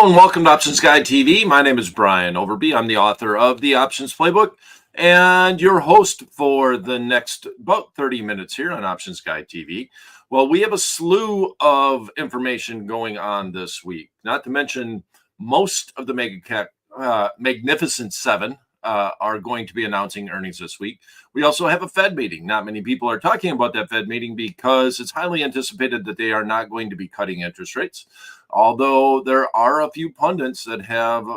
Hello and welcome to Options Guide TV. My name is Brian Overby. I'm the author of the Options Playbook and your host for the next about 30 minutes here on Options Guide TV. Well, we have a slew of information going on this week, not to mention most of the Magnificent Seven are going to be announcing earnings this week. We also have a Fed meeting. Not many people are talking about that Fed meeting because it's highly anticipated that they are not going to be cutting interest rates. Although there are a few pundits that have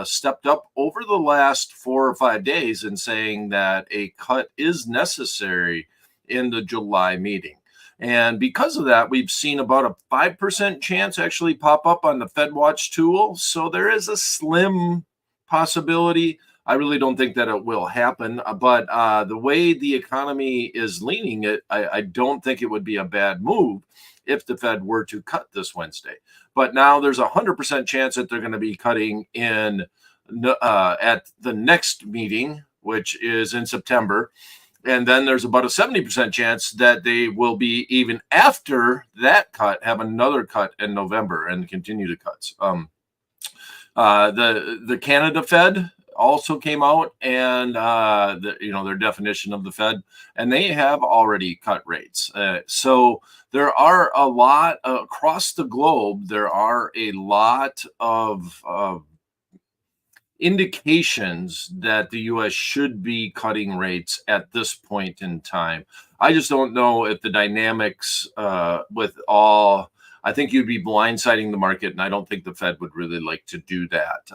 stepped up over the last 4 or 5 days in saying that a cut is necessary in the July meeting. And because of that, we've seen about a 5% chance actually pop up on the Fed Watch tool. So there is a slim possibility. I really don't think that it will happen, but the way the economy is leaning it, I don't think it would be a bad move if the Fed were to cut this Wednesday. But now there's a 100% chance that they're going to be cutting in at the next meeting, which is in September. And then there's about a 70% chance that they will be, even after that cut, have another cut in November and continue the cuts. The Canada Fed also came out and their definition of the Fed, and they have already cut rates. So there are a lot across the globe. There are a lot of indications that the U.S. should be cutting rates at this point in time. I just don't know if the dynamics I think you'd be blindsiding the market, and I don't think the Fed would really like to do that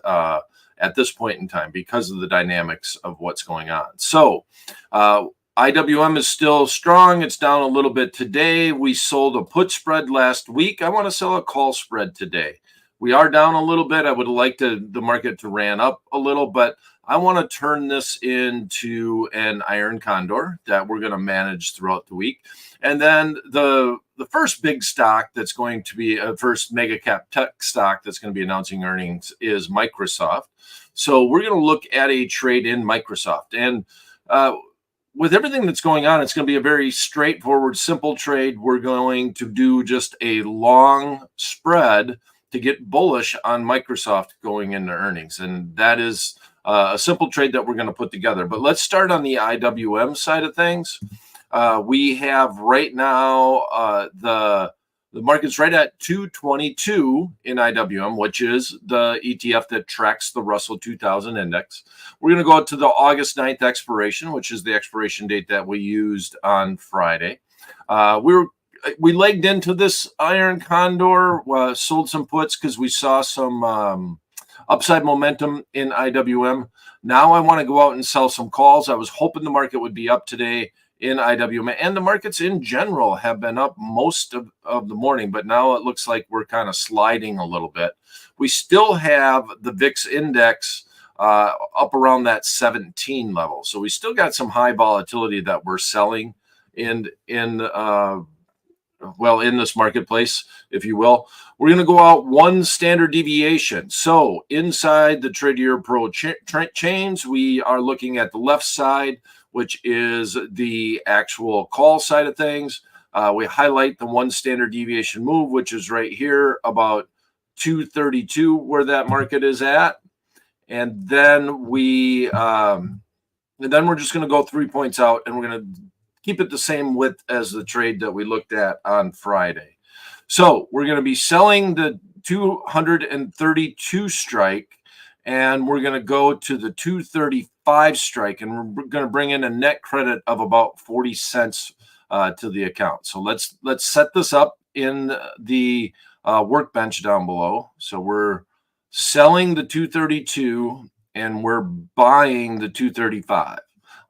at this point in time because of the dynamics of what's going on. So IWM is still strong. It's down a little bit today. We sold a put spread last week. I want to sell a call spread today. We are down a little bit. I would like the market to ran up a little, but I want to turn this into an iron condor that we're going to manage throughout the week. And then the first big stock that's going to be a first mega cap tech stock that's going to be announcing earnings is Microsoft. So we're going to look at a trade in Microsoft. And with everything that's going on, it's going to be a very straightforward, simple trade. We're going to do just a long spread to get bullish on Microsoft going into earnings. And that is a simple trade that we're going to put together. But let's start on the IWM side of things. We have right now the market's right at 222 in IWM, which is the ETF that tracks the Russell 2000 index. We're going to go out to the August 9th expiration, which is the expiration date that we used on Friday. We legged into this iron condor, sold some puts because we saw some upside momentum in IWM. Now I want to go out and sell some calls. I was hoping the market would be up today in IWM, and the markets in general have been up most of the morning, but now it looks like we're kind of sliding a little bit. We still have the VIX index up around that 17 level. So we still got some high volatility that we're selling in this marketplace, if you will. We're going to go out one standard deviation. So inside the Tradier Pro chains, we are looking at the left side, which is the actual call side of things. We highlight the one standard deviation move, which is right here about 232, where that market is at. And then we're just going to go 3 points out, and we're going to keep it the same width as the trade that we looked at on Friday. So we're going to be selling the 232 strike, and we're going to go to the 235 strike, and we're going to bring in a net credit of about 40 cents to the account. So let's set this up in the workbench down below. So we're selling the 232 and we're buying the 235.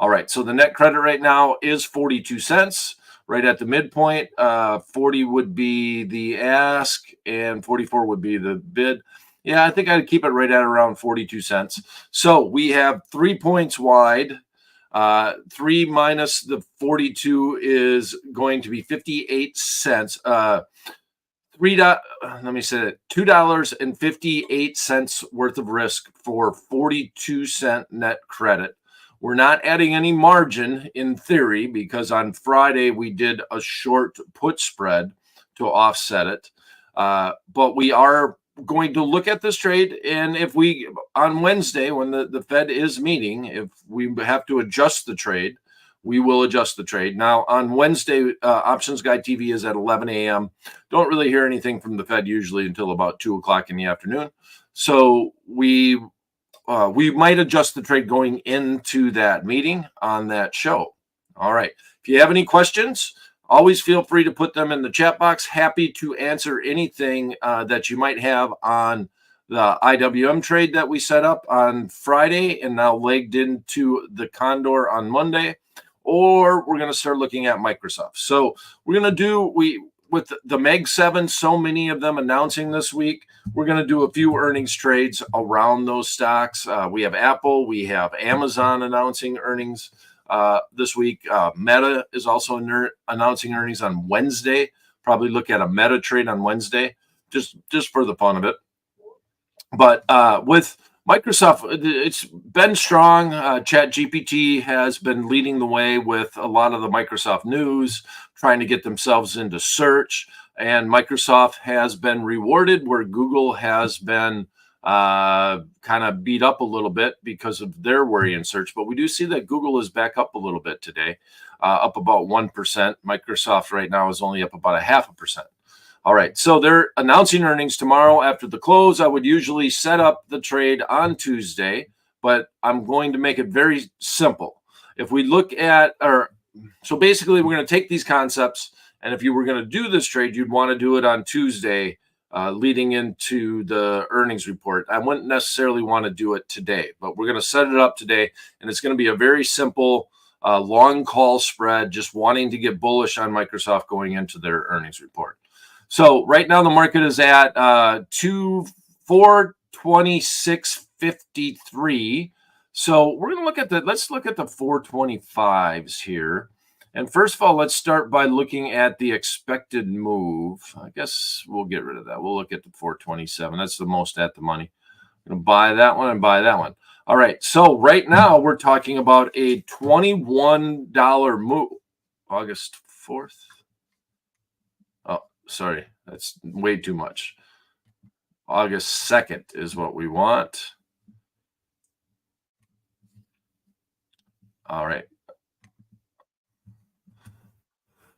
All right, so the net credit right now is 42 cents, right at the midpoint. 40 would be the ask and 44 would be the bid. Yeah, I think I'd keep it right at around 42 cents. So we have 3 points wide. 3 minus the 42 is going to be 58 cents. $2.58 worth of risk for 42-cent net credit. We're not adding any margin in theory because on Friday we did a short put spread to offset it. But we are going to look at this trade, and if we on Wednesday when the Fed is meeting, if we have to adjust the trade, we will adjust the trade. Now on Wednesday, Options Guide TV is at 11 a.m. Don't really hear anything from the Fed usually until about 2 o'clock in the afternoon. So we might adjust the trade going into that meeting on that show. All right. If you have any questions, always feel free to put them in the chat box. Happy to answer anything that you might have on the IWM trade that we set up on Friday and now legged into the Condor on Monday, or we're going to start looking at Microsoft. So we're going to do, with the Meg 7, so many of them announcing this week, we're going to do a few earnings trades around those stocks. We have Apple, we have Amazon announcing earnings this week. Meta is also announcing earnings on Wednesday. Probably look at a Meta trade on Wednesday, just for the fun of it. But with Microsoft, it's been strong. ChatGPT has been leading the way with a lot of the Microsoft news, trying to get themselves into search. And Microsoft has been rewarded where Google has been kind of beat up a little bit because of their worry in search. But we do see that Google is back up a little bit today, up about 1%. Microsoft right now is only up about 0.5%. All right, so they're announcing earnings tomorrow after the close. I would usually set up the trade on Tuesday, but I'm going to make it very simple. If we look at, so basically we're going to take these concepts, and if you were going to do this trade, you'd want to do it on Tuesday, leading into the earnings report. I wouldn't necessarily want to do it today, but we're going to set it up today, and it's going to be a very simple long call spread, just wanting to get bullish on Microsoft going into their earnings report. So right now the market is at 426.53. So we're going to look at let's look at the 425s here. And first of all, let's start by looking at the expected move. I guess we'll get rid of that. We'll look at the 427. That's the most at the money. I'm going to buy that one and buy that one. All right. So right now we're talking about a $21 move. August 4th. Sorry, that's way too much. August 2nd is what we want. All right.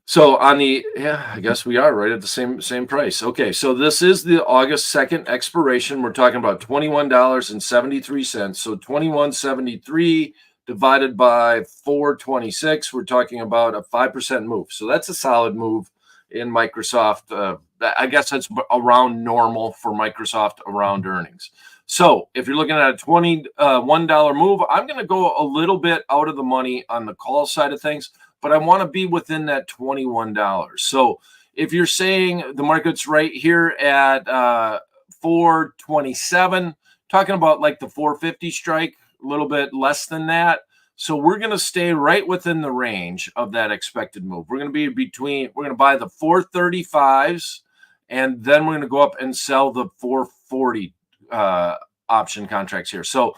So on the, I guess we are right at the same price. Okay, so this is the August 2nd expiration. We're talking about $21.73. So 21.73 divided by 426, we're talking about a 5% move. So that's a solid move in Microsoft. I guess that's around normal for Microsoft around earnings. So if you're looking at a $21 move, I'm going to go a little bit out of the money on the call side of things, but I want to be within that $21. So if you're saying the market's right here at 427, talking about like the 450 strike, a little bit less than that. So we're going to stay right within the range of that expected move. We're going to be we're going to buy the 435s, and then we're going to go up and sell the 440 option contracts here. So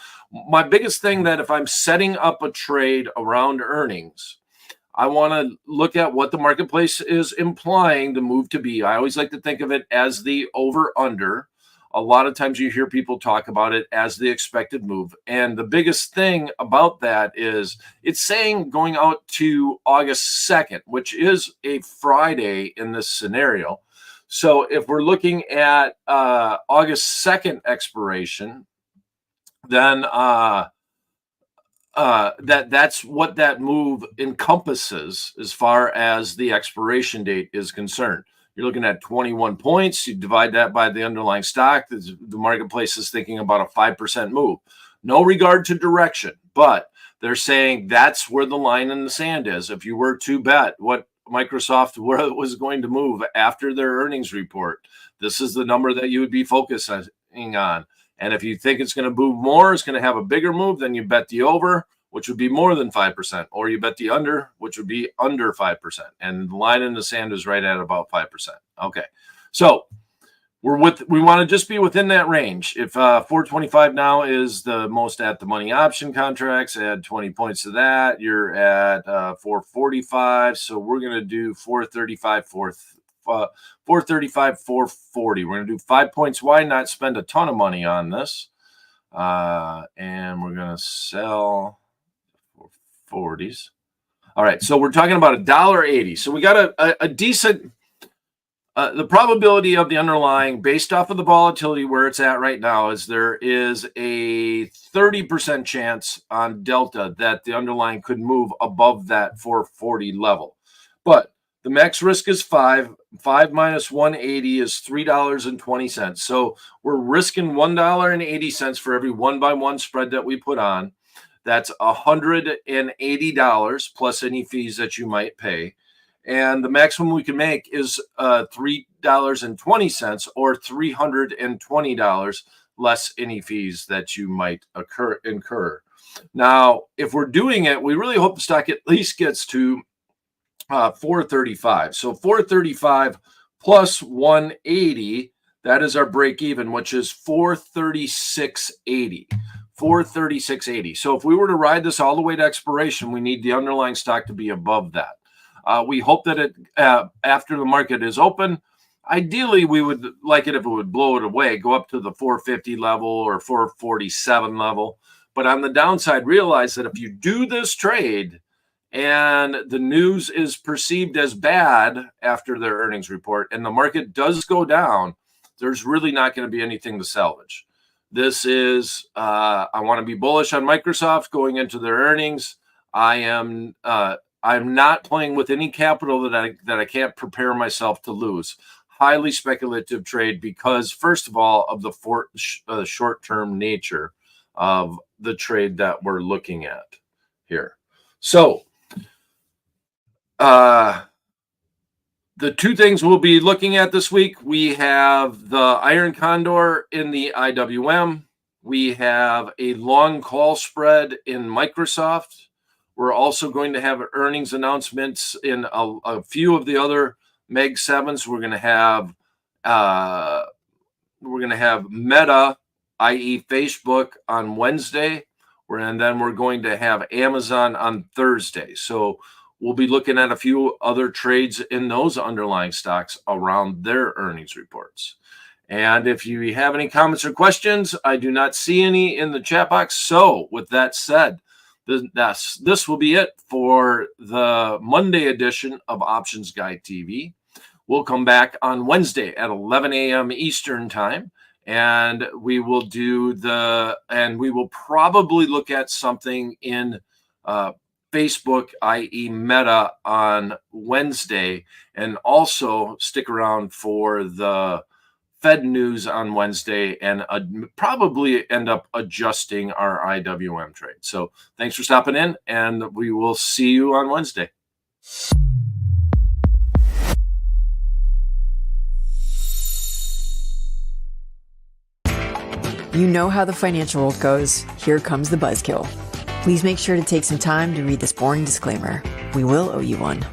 my biggest thing that if I'm setting up a trade around earnings, I want to look at what the marketplace is implying the move to be. I always like to think of it as the over-under. A lot of times you hear people talk about it as the expected move. And the biggest thing about that is it's saying going out to August 2nd, which is a Friday in this scenario. So if we're looking at August 2nd expiration, then that's what that move encompasses as far as the expiration date is concerned. You're looking at 21 points. You divide that by the underlying stock. The marketplace is thinking about a 5% move. No regard to direction, but they're saying that's where the line in the sand is. If you were to bet what Microsoft was going to move after their earnings report, this is the number that you would be focusing on. And if you think it's going to move more, it's going to have a bigger move, then you bet the over, which would be more than 5%, or you bet the under, which would be under 5%. And the line in the sand is right at about 5%. Okay. So we want to just be within that range. If 425 now is the most at the money option contracts, add 20 points to that, you're at 445. So we're going to do 435, 435, 440. We're going to do 5 points wide, not spend a ton of money on this. And we're going to sell 40s. All right, so we're talking about $1.80. So we got a decent, the probability of the underlying based off of the volatility where it's at right now is there is a 30% chance on Delta that the underlying could move above that 440 level. But the max risk is 5. 5 minus 180 is $3.20. So we're risking $1.80 for every 1-by-1 spread that we put on. That's $180 plus any fees that you might pay. And the maximum we can make is $3.20 or $320 less any fees that you might incur. Now, if we're doing it, we really hope the stock at least gets to 435. So 435 plus 180, that is our break even, which is 436.80. 436.80. So if we were to ride this all the way to expiration, we need the underlying stock to be above that. We hope that it after the market is open, ideally we would like it if it would blow it away, go up to the 450 level or 447 level. But on the downside, realize that if you do this trade and the news is perceived as bad after their earnings report and the market does go down, there's really not going to be anything to salvage. This is, I want to be bullish on Microsoft going into their earnings. I'm not playing with any capital that I can't prepare myself to lose. Highly speculative trade because, first of all, of the short-term nature of the trade that we're looking at here. So, the two things we'll be looking at this week, we have the Iron Condor in the IWM. We have a long call spread in Microsoft. We're also going to have earnings announcements in a few of the other Meg 7s. We're going to have Meta, i.e. Facebook, on Wednesday. And then we're going to have Amazon on Thursday. So we'll be looking at a few other trades in those underlying stocks around their earnings reports. And if you have any comments or questions, I do not see any in the chat box. So with that said, this will be it for the Monday edition of Options Guide TV. We'll come back on Wednesday at 11 a.m. Eastern time, and we will we will probably look at something in Facebook, i.e. Meta, on Wednesday, and also stick around for the Fed news on Wednesday and probably end up adjusting our IWM trade. So thanks for stopping in, and we will see you on Wednesday. You know how the financial world goes. Here comes the buzzkill. Please make sure to take some time to read this boring disclaimer. We will owe you one.